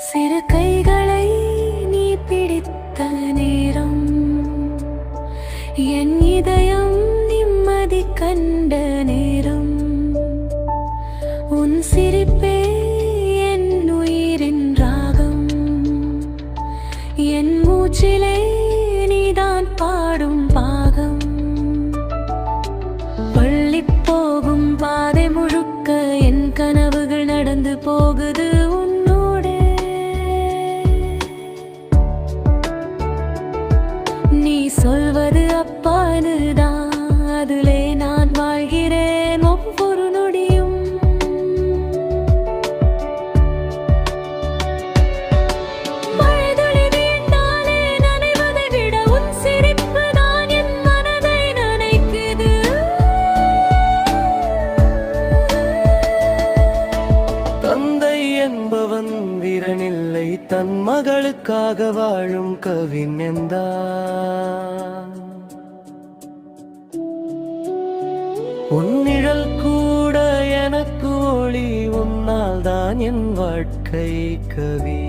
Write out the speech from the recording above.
சிறு கைகளை நீ பிடித்த நேரம் என் இதயம் நிம்மதி கண்ட நேரம் உன் சிரிப்பே என் உயிரின் ராகம் என் மூச்சிலே நீதான் பாடும் பாகம் பள்ளி போகும் பாதை முழுக்க என் கனவுகள் நடந்து போகுது உன்னோடே நீ சொல்வது அப்பானுதான் அதிலே நான் வாழ்கிறேன் ஒவ்வொரு நொடியும் மழைதுளி வீழ்ந்தாலே நனைவதை விட உன் சிரிப்பு தான் என் மனதை நனைக்குது தந்தை என்பவன் வீரனில்லை தன் மகளுக்காக வாழும் கவிஞன்தான் உன் நிழல் கூட எனக்கு ஒளி உன்னால் தான் என் வாழ்க்கை கவி